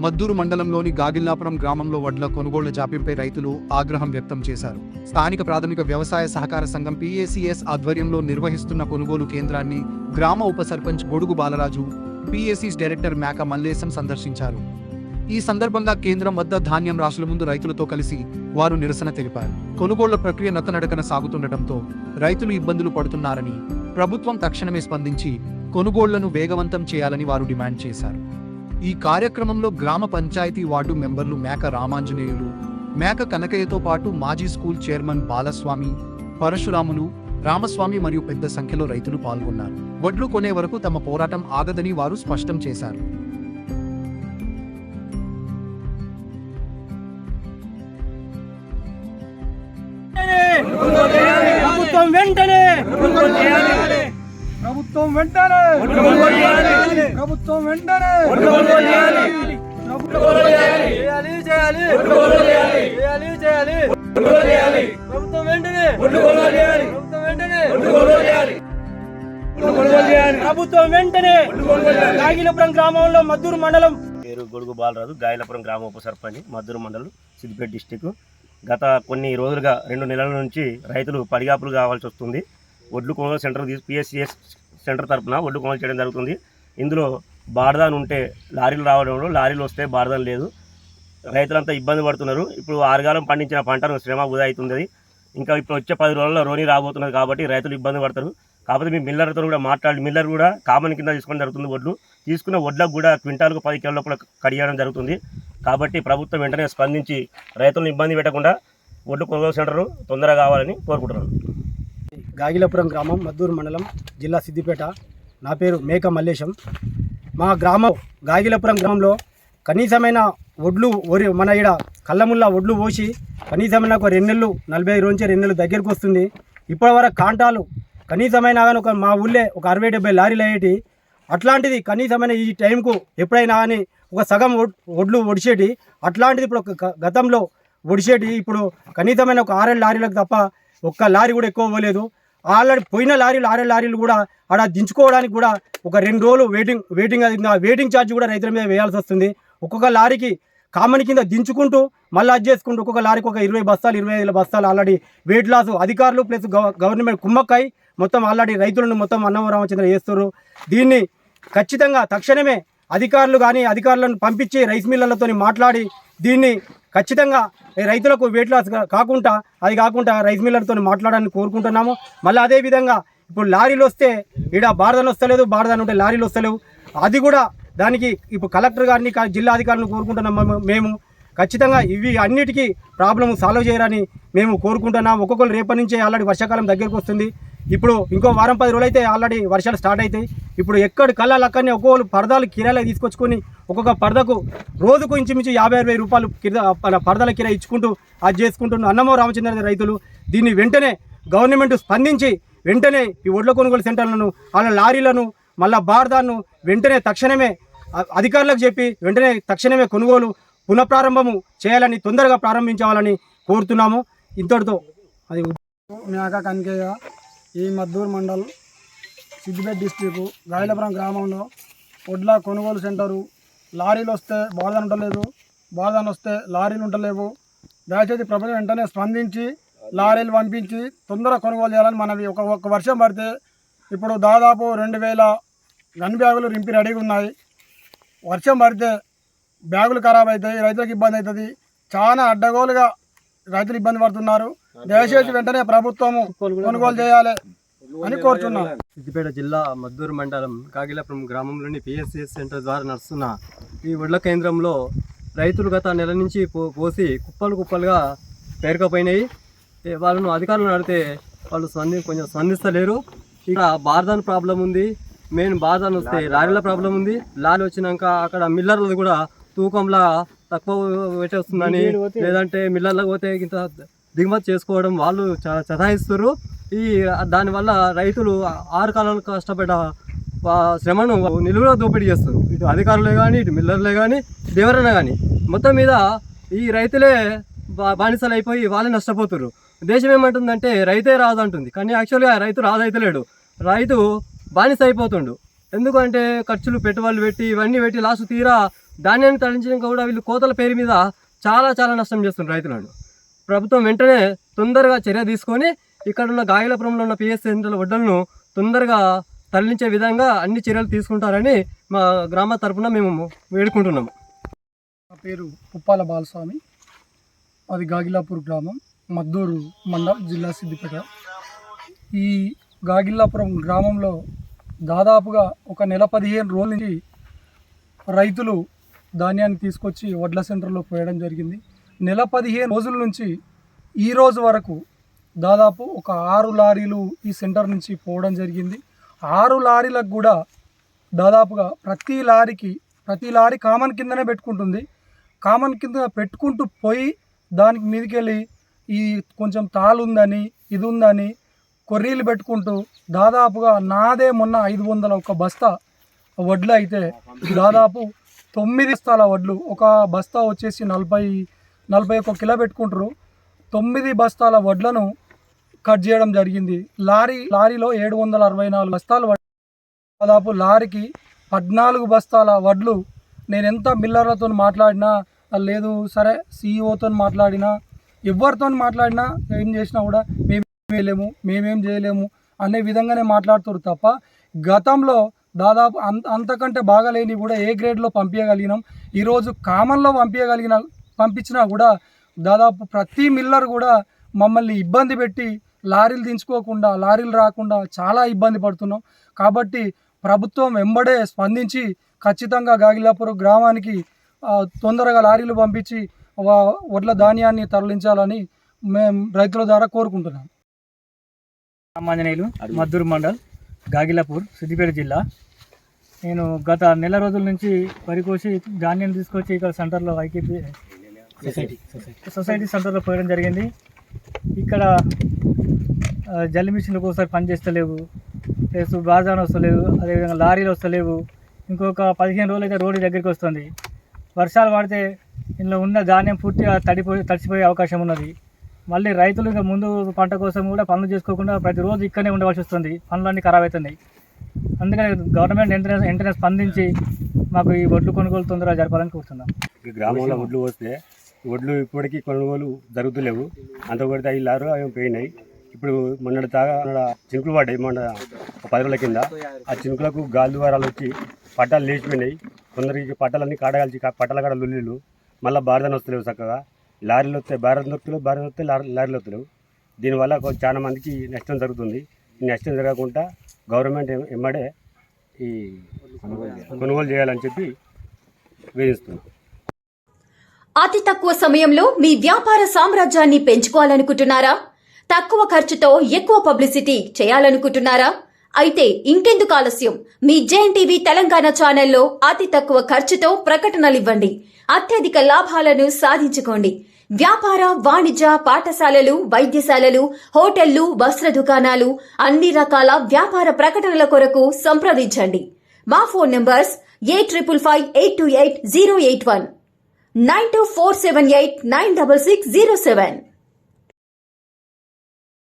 మద్దూరు మండలంలోని గాగిల్లాపురం గ్రామంలో వడ్ల కొనుగోళ్ల జాప్యంపై రైతులు ఆగ్రహం వ్యక్తం చేశారు. స్థానిక ప్రాథమిక వ్యవసాయ సహకార సంఘం PACS ఆధ్వర్యంలో నిర్వహిస్తున్న కొనుగోలు కేంద్రాన్ని గ్రామ ఉప సర్పంచ్ గొడుగు బాలరాజు, PACS డైరెక్టర్ మేక మల్లేశం సందర్శించారు. ఈ సందర్భంగా కేంద్రం వద్ద ధాన్యం రాసుల ముందు రైతులతో కలిసి వారు నిరసన తెలిపారు. కొనుగోళ్ల ప్రక్రియ నత్తనడకన సాగుతుండటంతో రైతులు ఇబ్బందులు పడుతున్నారని, ప్రభుత్వం తక్షణమే స్పందించి కొనుగోళ్లను వేగవంతం చేయాలని వారు డిమాండ్ చేశారు. ఈ కార్యక్రమంలో గ్రామ పంచాయతీ వార్డు మెంబర్లు మేక రామాంజనేయులు, మేక కనకయ్యతో పాటు మాజీ స్కూల్ చైర్మన్ బాలస్వామి, పరశురాములు, రామస్వామి మరియు పెద్ద సంఖ్యలో రైతులు పాల్గొన్నారు. వడ్లు కొనే వరకు తమ పోరాటం ఆగదని వారు స్పష్టం చేశారు. ప్రభుత్వం వెంటనే ప్రభుత్వం వెంటనే ప్రభుత్వం వెంటనే చేయాలి చేయాలి చేయాలి చేయాలి ప్రభుత్వం వెంటనే ప్రభుత్వం వెంటనే ప్రభుత్వం వెంటనే గాగిలపురం గ్రామంలో మద్దూరు మండలం పేరు గొడుగు బాలరాజు, గాగిలపురం గ్రామ ఉప సర్పంచ్, మద్దూరు మండలం, సిద్దిపేట డిస్టిక్. గత కొన్ని రోజులుగా 2 నెలల నుంచి రైతులు పడిగాపులు కావాల్సి వస్తుంది. ఒడ్లు కొనుగోలు సెంటర్ PACS సెంటర్ తరఫున ఒడ్లు కొనుగోలు చేయడం జరుగుతుంది. ఇందులో బార్దాన్ ఉంటే లారీలు రావడంలో, లారీలు వస్తే బార్దాన్ లేదు. రైతులంతా ఇబ్బంది పడుతున్నారు. ఇప్పుడు ఆరుగాలం పండించిన పంటను శ్రమ వృధా అవుతుంది. ఇంకా ఇప్పుడు వచ్చే 10 రోజుల్లో రోని రాబోతున్నది కాబట్టి రైతులు ఇబ్బంది పడతారు. కాకపోతే మీ మిల్లర్తో కూడా మాట్లాడి, మిల్లర్ కూడా కామన్ కింద తీసుకోవడం జరుగుతుంది. వడ్లు తీసుకున్న వడ్లకు కూడా క్వింటాల్కు 10 కిలోల లోపల కడియడం జరుగుతుంది. కాబట్టి ప్రభుత్వం వెంటనే స్పందించి రైతులను ఇబ్బంది పెట్టకుండా వడ్లు కొనుగోలు సెంటర్ తొందరగా కావాలని కోరుకుంటున్నాను. గాగిలపురం గ్రామం, మద్దూరు మండలం, జిల్లా సిద్దిపేట. నా పేరు మేక మల్లేశం. మా గ్రామం గాగిలపురం గ్రామంలో కనీసమైన వడ్లు మన ఈడ కళ్ళముల్లా వడ్లు పోసి కనీసమైన ఒక 2 నెలలు, 45 నుంచి 2 నెలలు దగ్గరకు వస్తుంది. ఇప్పటివరకు కాంటాలు కనీసమైన కానీ మా ఊళ్ళే ఒక 60-70 లారీలు అయ్యేటి. అట్లాంటిది కనీసమైన ఈ టైంకు ఎప్పుడైనా కానీ ఒక సగం వడ్లు ఒడిచేటి. అట్లాంటిది ఇప్పుడు గతంలో ఒడిచేటి ఇప్పుడు కనీసమైన ఒక 6 లారీలకు తప్ప ఒక్క లారీ కూడా ఎక్కువ పోలేదు. ఆల్రెడీ పోయిన లారీలు 6 లారీలు కూడా ఆడ దించుకోవడానికి కూడా ఒక 2 రోజులు వెయిటింగ్ ఛార్జ్ కూడా రైతుల మీద వేయాల్సి వస్తుంది. ఒక్కొక్క లారీకి కామన్ కింద దించుకుంటూ మళ్ళీ అది చేసుకుంటూ ఒక్కొక్క లారీకి ఒక 20 బస్తాలు 25 బస్తాలు ఆల్రెడీ వెయిట్ లాస్ అధికారులు ప్లస్ గవర్నమెంట్ కుమ్మక్కాయి మొత్తం ఆల్రెడీ రైతులను మొత్తం అన్నం రామచంద్ర చేస్తారు. దీన్ని ఖచ్చితంగా తక్షణమే అధికారులను పంపించి రైస్ మిల్లర్లతో మాట్లాడి దీన్ని ఖచ్చితంగా రైతులకు వెయిట్ లాస్ కాకుండా రైస్ మిల్లర్తో మాట్లాడాలని కోరుకుంటున్నాము. మళ్ళీ అదేవిధంగా ఇప్పుడు లారీలు వస్తే ఈడ బార్దాన్ వస్తలేదు, బార్దాన్ ఉంటే లారీలు వస్తలేవు. అది కూడా దానికి ఇప్పుడు కలెక్టర్ గారిని, జిల్లా అధికారులను కోరుకుంటున్నాము. మేము ఖచ్చితంగా ఇవి అన్నిటికీ ప్రాబ్లమ్ సాల్వ్ చేయరని మేము కోరుకుంటున్నాం. ఒక్కొక్కరు రేపటి నుంచే ఆల్రెడీ వర్షాకాలం దగ్గరకు వస్తుంది. ఇప్పుడు ఇంకో వారం 10 రోజులు అయితే ఆల్రెడీ వర్షాలు స్టార్ట్ అవుతాయి. ఇప్పుడు ఎక్కడి కళ్ళాలు అక్కడనే ఒక్కొక్కరు పరదాలు కిరాయిలు తీసుకొచ్చుకొని ఒక్కొక్క పరదకు రోజుకు ఇంచుమించు 50-60 రూపాయలు పరదాల కిరాయి ఇచ్చుకుంటూ అది చేసుకుంటున్న అన్నమో రామచంద్ర రైతులు. దీన్ని వెంటనే గవర్నమెంట్ స్పందించి వెంటనే ఈ వడ్ల కొనుగోలు సెంటర్లను, అలా లారీలను, మళ్ళీ బార్దాన్ను వెంటనే తక్షణమే అధికారులకు చెప్పి వెంటనే తక్షణమే కొనుగోలు పునఃప్రారంభము చేయాలని, తొందరగా ప్రారంభించాలని కోరుతున్నాము. ఇంతటితో అది మేక కనకయ్య, ఈ మద్దూరు మండల్, సిద్దిపేట డిస్టిక్, గాగిలపురం గ్రామంలో వడ్ల కొనుగోలు సెంటరు. లారీలు వస్తే బార్దాన్ ఉండలేదు, బార్దాన్ వస్తే లారీలు ఉండలేవు. దయచేసి ప్రభుత్వం వెంటనే స్పందించి లారీలు పంపించి తొందరగా కొనుగోలు చేయాలని మనవి. ఒక వర్షం పడితే ఇప్పుడు దాదాపు 2000 గన్ బ్యాగులు రింపి రెడీగా ఉన్నాయి. వర్షం పడితే బ్యాగులు ఖరాబ్ అవుతాయి, రైతులకు ఇబ్బంది అవుతుంది. చాలా అడ్డగోలుగా రైతులు ఇబ్బంది పడుతున్నారు. దయచేసి వెంటనే ప్రభుత్వము కొనుగోలు చేయాలి అని కోరుతున్నాం. సిద్దిపేట జిల్లా మద్దూరు మండలం గాగిలపురం గ్రామంలోని PACS సెంటర్ ద్వారా నడుస్తున్న ఈ వడ్ల కేంద్రంలో రైతులు గత నెల నుంచి పోసి కుప్పలుగా పేరుకపోయినాయి. వాళ్ళను అధికారులను అడిగితే వాళ్ళు కొంచెం స్పందిస్తలేరు. ఇక బార్దాన్ ప్రాబ్లం ఉంది, మెయిన్ బార్దాన్ వస్తే లారీల ప్రాబ్లం ఉంది. లారీ వచ్చినాక అక్కడ మిల్లర్లు కూడా తూకంలా తక్కువ పెట్టేస్తుందని, లేదంటే మిల్లర్లకు పోతే ఇంత దిగుమతి చేసుకోవడం వాళ్ళు చాలా చదాయిస్తారు. దానివల్ల రైతులు 6 కాలాలు కష్టపడ్డ శ్రమను నిలువులో దోపిడీ చేస్తారు. ఇటు అధికారులే కానీ, ఇటు మిల్లర్లే కానీ, ఎవరైనా కానీ మొత్తం మీద ఈ రైతులే బానిసలు అయిపోయి వాళ్ళే నష్టపోతారు. దేశం ఏమంటుందంటే రైతే రాదు అంటుంది, కానీ యాక్చువల్గా రైతు రాదు అయితే లేడు, రైతు బానిస అయిపోతుండు. ఎందుకంటే ఖర్చులు పెట్టుబడులు పెట్టి ఇవన్నీ పెట్టి లాస్ట్ తీరా ధాన్యాన్ని తరలించినాక కూడా వీళ్ళు కోతల పేరు మీద చాలా నష్టం చేస్తున్నారు రైతులను. ప్రభుత్వం వెంటనే తొందరగా చర్య తీసుకొని ఇక్కడ ఉన్న గాగిలాపురంలో ఉన్న పిఎస్ సెంటర్ల వడ్లను తొందరగా తరలించే విధంగా అన్ని చర్యలు తీసుకుంటారని మా గ్రామ తరఫున మేము వేడుకుంటున్నాము. నా పేరు పుప్పాల బాలస్వామి, అది గాగిలాపూర్ గ్రామం, మద్దూరు మండల్, జిల్లా సిద్దిపేట. ఈ గాగిలాపురం గ్రామంలో దాదాపుగా ఒక నెల 15 రోజుల నుంచి రైతులు ధాన్యాన్ని తీసుకొచ్చి వడ్ల సెంటర్లో పోయడం జరిగింది. నెల 15 రోజుల నుంచి ఈ రోజు వరకు దాదాపు ఒక 6 లారీలు ఈ సెంటర్ నుంచి పోవడం జరిగింది. 6 లారీలకు కూడా దాదాపుగా ప్రతి లారీ కామన్ కిందనే పెట్టుకుంటుంది. కామన్ కింద పెట్టుకుంటూ పోయి దానికి మీదకి వెళ్ళి ఈ కొంచెం తాళ్ళు ఉందని ఇది ఉందని కొర్రీలు పెట్టుకుంటూ దాదాపుగా నాదే మొన్న 501 బస్తా వడ్లు అయితే దాదాపు 9 బస్తాల వడ్లు, ఒక బస్తా వచ్చేసి 41 కిలో పెట్టుకుంటారు. 9 బస్తాల వడ్లను కట్ చేయడం జరిగింది. లారీలో 764 బస్తాలు దాదాపు లారీకి 14 బస్తాల వడ్లు. నేను ఎంత మిల్లర్లతో మాట్లాడినా లేదు, సరే సీఈఓతో మాట్లాడినా, ఎవరితో మాట్లాడినా ఏం చేసినా కూడా మేమేం చేయలేము అనే విధంగానే మాట్లాడుతారు తప్ప గతంలో దాదాపు అంతకంటే బాగాలేని కూడా ఏ గ్రేడ్లో పంపించగలిగినాం. ఈరోజు కామన్లో పంపించినా కూడా దాదాపు ప్రతి మిల్లర్ కూడా మమ్మల్ని ఇబ్బంది పెట్టి లారీలు దించుకోకుండా, లారీలు రాకుండా చాలా ఇబ్బంది పడుతున్నాం. కాబట్టి ప్రభుత్వం వెంబడే స్పందించి ఖచ్చితంగా గాగిలాపురం గ్రామానికి తొందరగా లారీలు పంపించి వడ్ల ధాన్యాన్ని తరలించాలని మేము రైతుల ద్వారా కోరుకుంటున్నాం. రామాంజనేయులు, మద్దూరు మండల్, గాగిలాపూర్, సిద్దిపేట జిల్లా. నేను గత నెల రోజుల నుంచి వరి కోసి ధాన్యం తీసుకొచ్చి ఇక్కడ సెంటర్లో ఐకేపీ సొసైటీ సెంటర్లో పోయడం జరిగింది. ఇక్కడ జల్లి మిషన్లు ఒకసారి పనిచేస్తలేవు, ప్లస్ బాజాన్ వస్తలేవు, అదేవిధంగా లారీలు వస్తలేవు. ఇంకొక 15 రోజులు అయితే రోడ్డు దగ్గరికి వస్తుంది. వర్షాలు పడితే ఇందులో ఉన్న ధాన్యం పూర్తిగా తడిసిపోయే అవకాశం ఉన్నది. మళ్ళీ రైతులు ఇంకా ముందు పంట కోసం కూడా పనులు చేసుకోకుండా ప్రతిరోజు ఇక్కడనే ఉండవలసి వస్తుంది. పనులన్నీ ఖరాబ్ అవుతున్నాయి. అందుకని గవర్నమెంట్ వెంటనే స్పందించి మాకు ఈ వడ్లు కొనుగోలు తొందరగా జరపాలని కోరుతున్నాం. ఈ గ్రామంలో వడ్లు వస్తే వడ్లు ఇప్పటికీ కొనుగోలు జరుగుతలేవు. అంత కొడితే 5 లారీలు అవి పోయినాయి. ఇప్పుడు మొన్నటి చినుకులు పడ్డాయి. మొన్న 10 రోజుల కింద ఆ చినుకులకు గాలి ద్వారాలు వచ్చి పట్టాలు లేచిపోయినాయి. కొందరికి పట్టాలన్నీ కాడగాల్చి పట్టాల కాడ లుల్లీలు, మళ్ళీ బారదాన్ని వస్తలేవు చక్కగా. లారీలు వస్తాయి, బారదాన్ని వస్తాయి, లారీలు వస్తలేవు. దీనివల్ల చాలా మందికి నష్టం జరుగుతుంది. ఈ నష్టం జరగకుండా గవర్నమెంట్ ఎమ్మడే ఈ కొనుగోలు చేయాలని చెప్పి వేధిస్తున్నాం. అతి తక్కువ సమయంలో మీ వ్యాపార సామ్రాజ్యాన్ని పెంచుకోవాలనుకుంటున్నారా? తక్కువ ఖర్చుతో ఎక్కువ పబ్లిసిటీ చేయాలనుకుంటున్నారా? అయితే ఇంకెందుకు ఆలస్యం? మీ జేఎన్టీవీ తెలంగాణ ఛానల్లో అతి తక్కువ ఖర్చుతో ప్రకటనలివ్వండి. అత్యధిక లాభాలను సాధించుకోండి. వ్యాపార, వాణిజ్య, పాఠశాలలు, వైద్యశాలలు, హోటళ్లు, వస్త్ర దుకాణాలు, అన్ని రకాల వ్యాపార ప్రకటనల కొరకు సంప్రదించండి. మా ఫోన్ నంబర్స్ 8558288081, 9247896607.